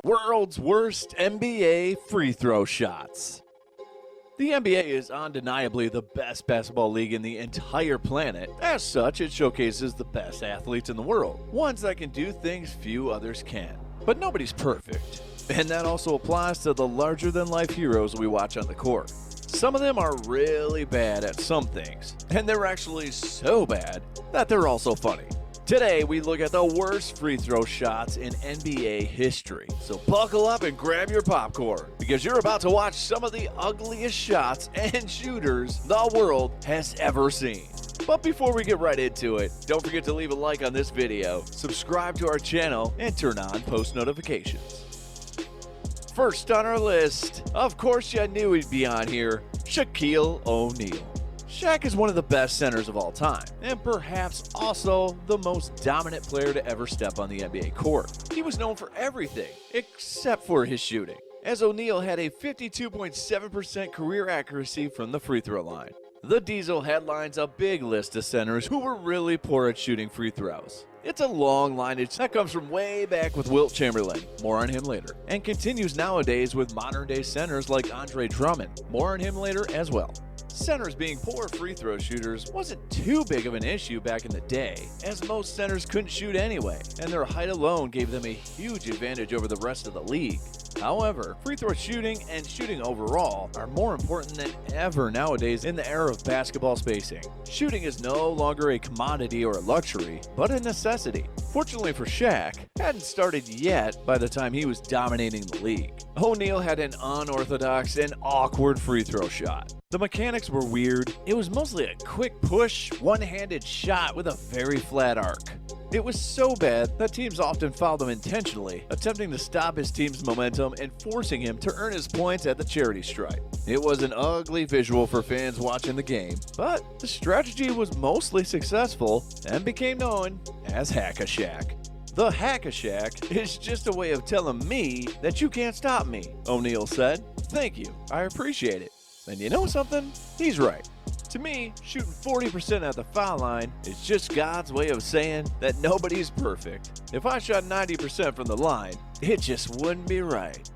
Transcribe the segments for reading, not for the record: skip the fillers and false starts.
World's worst NBA free throw shots. The NBA is undeniably the best basketball league in the entire planet. As such, it showcases the best athletes in the world, ones that can do things few others can. But nobody's perfect. And that also applies to the larger-than-life heroes we watch on the court. Some of them are really bad at some things, and they're actually so bad that they're also funny. Today, we look at the worst free throw shots in NBA history. So buckle up and grab your popcorn, because you're about to watch some of the ugliest shots and shooters the world has ever seen. But before we get right into it, don't forget to leave a like on this video, subscribe to our channel, and turn on post notifications. First on our list, of course you knew he'd be on here, Shaquille O'Neal. Shaq is one of the best centers of all time, and perhaps also the most dominant player to ever step on the NBA court. He was known for everything except for his shooting, as O'Neal had a 52.7% career accuracy from the free throw line. The Diesel headlines a big list of centers who were really poor at shooting free throws. It's a long lineage that comes from way back with Wilt Chamberlain, more on him later, and continues nowadays with modern-day centers like Deandre Drummond, more on him later as well. Centers being poor free throw shooters wasn't too big of an issue back in the day, as most centers couldn't shoot anyway, and their height alone gave them a huge advantage over the rest of the league. However, free throw shooting and shooting overall are more important than ever nowadays in the era of basketball spacing. Shooting is no longer a commodity or a luxury, but a necessity. Fortunately for Shaq, hadn't started yet by the time he was dominating the league. O'Neal had an unorthodox and awkward free throw shot. The mechanics were weird. It was mostly a quick push, one-handed shot with a very flat arc. It was so bad that teams often fouled him intentionally, attempting to stop his team's momentum and forcing him to earn his points at the charity stripe. It was an ugly visual for fans watching the game, but the strategy was mostly successful and became known as Hack-a-Shaq. The Hack-a-Shaq is just a way of telling me that you can't stop me, O'Neal said. Thank you, I appreciate it. And you know something? He's right. To me, shooting 40% at the foul line is just God's way of saying that nobody's perfect. If I shot 90% from the line, it just wouldn't be right.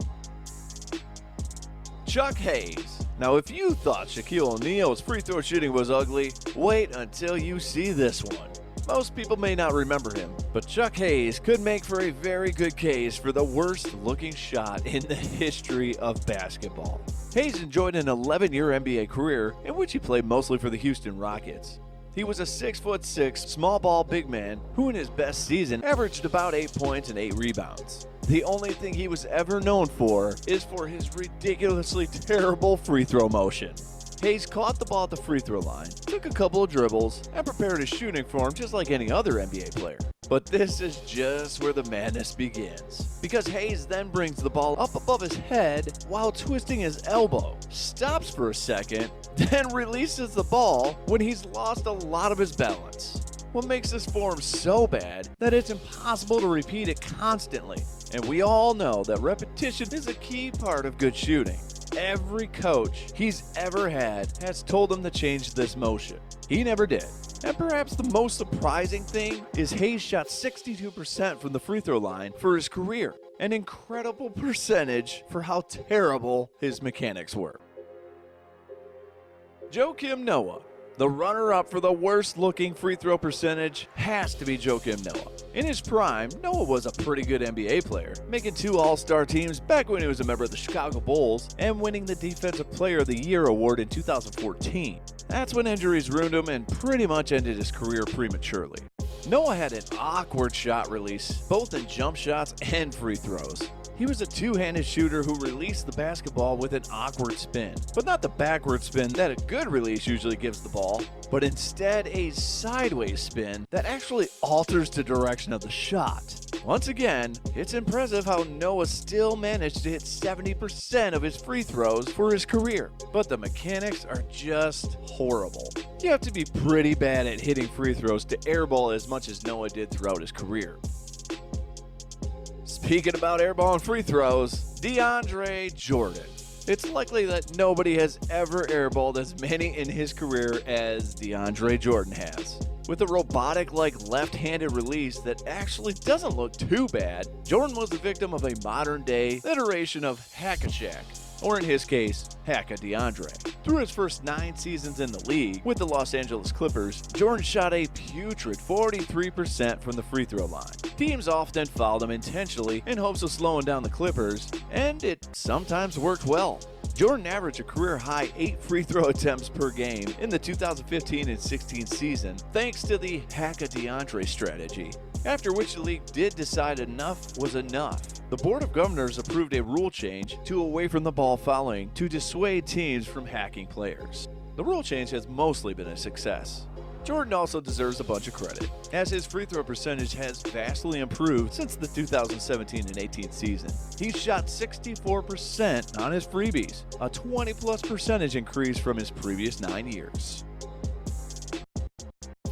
Chuck Hayes. Now, if you thought Shaquille O'Neal's free throw shooting was ugly, wait until you see this one. Most people may not remember him, but Chuck Hayes could make for a very good case for the worst looking shot in the history of basketball. Hayes enjoyed an 11-year NBA career in which he played mostly for the Houston Rockets. He was a 6'6" small ball big man who in his best season averaged about 8 points and 8 rebounds. The only thing he was ever known for is for his ridiculously terrible free throw motion. Hayes caught the ball at the free throw line, took a couple of dribbles, and prepared his shooting form just like any other NBA player. But this is just where the madness begins, because Hayes then brings the ball up above his head while twisting his elbow, stops for a second, then releases the ball when he's lost a lot of his balance. What makes this form so bad that it's impossible to repeat it constantly, and we all know that repetition is a key part of good shooting. Every coach he's ever had has told him to change this motion. He never did. And perhaps the most surprising thing is Hayes shot 62% from the free throw line for his career, an incredible percentage for how terrible his mechanics were. Joakim Noah. The runner-up for the worst-looking free throw percentage has to be Joakim Noah. In his prime, Noah was a pretty good NBA player, making 2 All-Star teams back when he was a member of the Chicago Bulls and winning the Defensive Player of the Year award in 2014. That's when injuries ruined him and pretty much ended his career prematurely. Noah had an awkward shot release, both in jump shots and free throws. He was a two-handed shooter who released the basketball with an awkward spin, but not the backward spin that a good release usually gives the ball, but instead a sideways spin that actually alters the direction of the shot. Once again, it's impressive how Noah still managed to hit 70% of his free throws for his career, but the mechanics are just horrible. You have to be pretty bad at hitting free throws to airball as much as Noah did throughout his career. Speaking about airballing free throws, Deandre Jordan. It's likely that nobody has ever airballed as many in his career as Deandre Jordan has. With a robotic-like left-handed release that actually doesn't look too bad, Jordan was the victim of a modern-day iteration of Hack-a-Shaq, or in his case, Hack-a-Deandre. Through his first 9 seasons in the league with the Los Angeles Clippers, Jordan shot a putrid 43% from the free throw line. Teams often fouled him intentionally in hopes of slowing down the Clippers, and it sometimes worked well. Jordan averaged a career-high 8 free throw attempts per game in the 2015 and 16 season, thanks to the Hack-a-Deandre strategy, after which the league did decide enough was enough. The Board of Governors approved a rule change to away from the ball fouling to dissuade teams from hacking players. The rule change has mostly been a success. Jordan also deserves a bunch of credit, as his free throw percentage has vastly improved since the 2017 and 18 season. He shot 64% on his freebies, a 20+ percentage increase from his previous 9 years.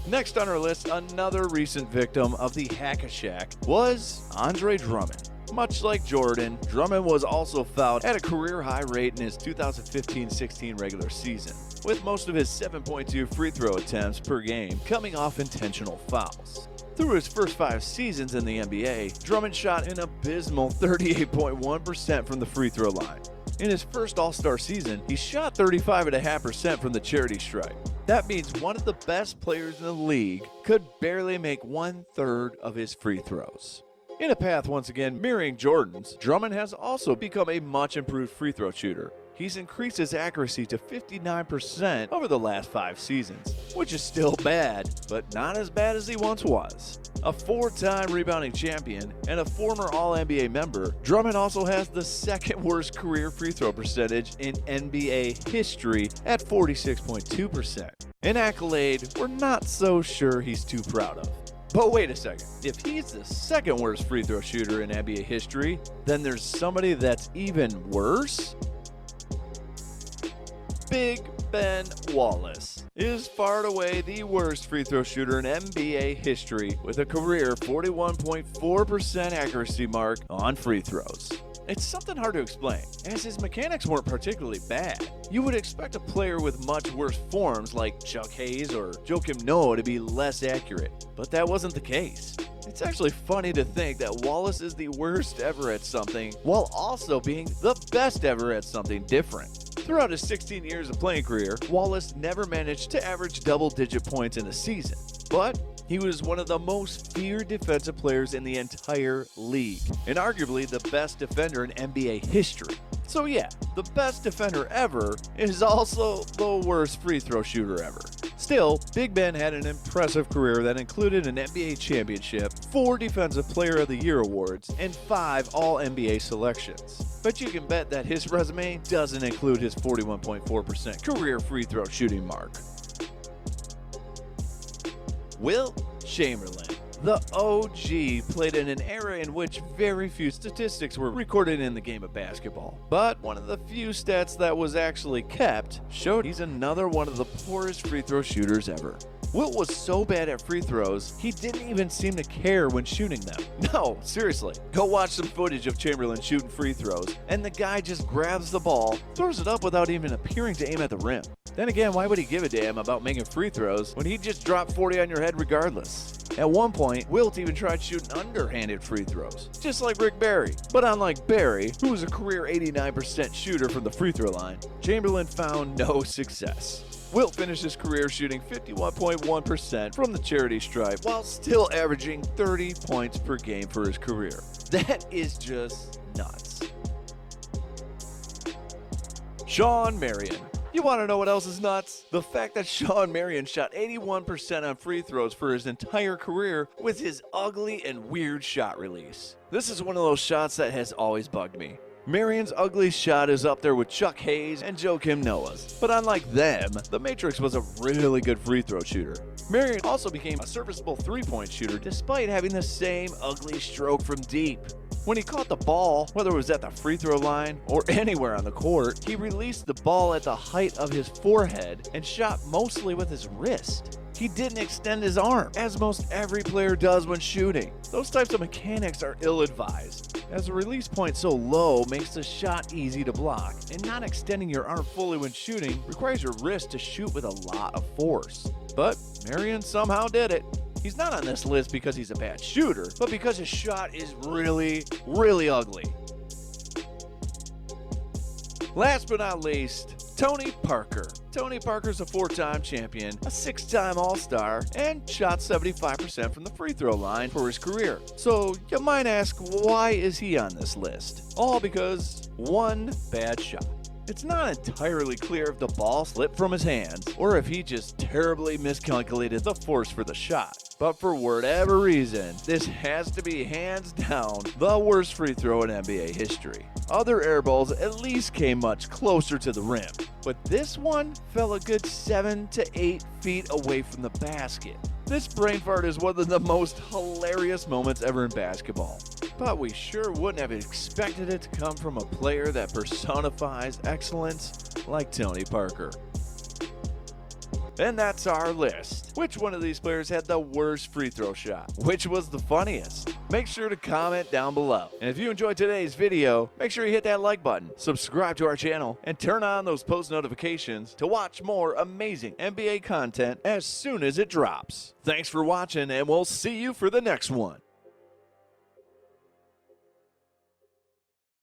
Next on our list, another recent victim of the Hack-a-Shaq was Andre Drummond. Much like Jordan, Drummond was also fouled at a career-high rate in his 2015-16 regular season, with most of his 7.2 free throw attempts per game coming off intentional fouls. Through his first 5 seasons in the NBA, Drummond shot an abysmal 38.1% from the free throw line. In his first All-Star season, he shot 35.5% from the charity stripe. That means one of the best players in the league could barely make 1/3 of his free throws. In a path once again mirroring Jordan's, Drummond has also become a much improved free throw shooter. He's increased his accuracy to 59% over the last 5 seasons, which is still bad, but not as bad as he once was. A 4-time rebounding champion and a former All-NBA member, Drummond also has the second worst career free throw percentage in NBA history at 46.2%. An accolade we're not so sure he's too proud of. But wait a second, if he's the second worst free throw shooter in NBA history, then there's somebody that's even worse? Big Ben Wallace is far and away the worst free throw shooter in NBA history with a career 41.4% accuracy mark on free throws. It's something hard to explain, as his mechanics weren't particularly bad. You would expect a player with much worse forms like Chuck Hayes or Joakim Noah to be less accurate, but that wasn't the case. It's actually funny to think that Wallace is the worst ever at something while also being the best ever at something different. Throughout his 16 years of playing career, Wallace never managed to average double-digit points in a season, but he was one of the most feared defensive players in the entire league, and arguably the best defender in NBA history. So yeah, the best defender ever is also the worst free throw shooter ever. Still, Big Ben had an impressive career that included an NBA championship, 4 Defensive Player of the Year awards, and 5 All-NBA selections. But you can bet that his resume doesn't include his 41.4% career free throw shooting mark. Wilt Chamberlain. The OG played in an era in which very few statistics were recorded in the game of basketball. But one of the few stats that was actually kept showed he's another one of the poorest free throw shooters ever. Wilt was so bad at free throws, he didn't even seem to care when shooting them. No, seriously. Go watch some footage of Chamberlain shooting free throws, and the guy just grabs the ball, throws it up without even appearing to aim at the rim. Then again, why would he give a damn about making free throws when he'd just drop 40 on your head regardless? At one point, Wilt even tried shooting underhanded free throws, just like Rick Barry. But unlike Barry, who was a career 89% shooter from the free throw line, Chamberlain found no success. Wilt finished his career shooting 51.1% from the charity stripe while still averaging 30 points per game for his career. That is just nuts. Shawn Marion. You want to know what else is nuts? The fact that Shawn Marion shot 81% on free throws for his entire career with his ugly and weird shot release. This is one of those shots that has always bugged me. Marion's ugly shot is up there with Chuck Hayes and Joakim Noah's, but unlike them, the Matrix was a really good free throw shooter. Marion also became a serviceable three-point shooter despite having the same ugly stroke from deep. When he caught the ball, whether it was at the free throw line or anywhere on the court, he released the ball at the height of his forehead and shot mostly with his wrist. He didn't extend his arm, as most every player does when shooting. Those types of mechanics are ill-advised, as the release point so low makes the shot easy to block, and not extending your arm fully when shooting requires your wrist to shoot with a lot of force. but Marion somehow did it. He's not on this list because he's a bad shooter, but because his shot is really, really ugly. Last but not least, Tony Parker. Tony Parker's a 4-time champion, a 6-time All-Star, and shot 75% from the free throw line for his career. So you might ask, why is he on this list? All because one bad shot. It's not entirely clear if the ball slipped from his hands or if he just terribly miscalculated the force for the shot. But for whatever reason, this has to be hands down the worst free throw in NBA history. Other air balls at least came much closer to the rim, but this one fell a good 7 to 8 feet away from the basket. This brain fart is one of the most hilarious moments ever in basketball, but we sure wouldn't have expected it to come from a player that personifies excellence like Tony Parker. And that's our list. Which one of these players had the worst free throw shot? Which was the funniest? Make sure to comment down below. And if you enjoyed today's video, make sure you hit that like button, subscribe to our channel, and turn on those post notifications to watch more amazing NBA content as soon as it drops. Thanks for watching, and we'll see you for the next one.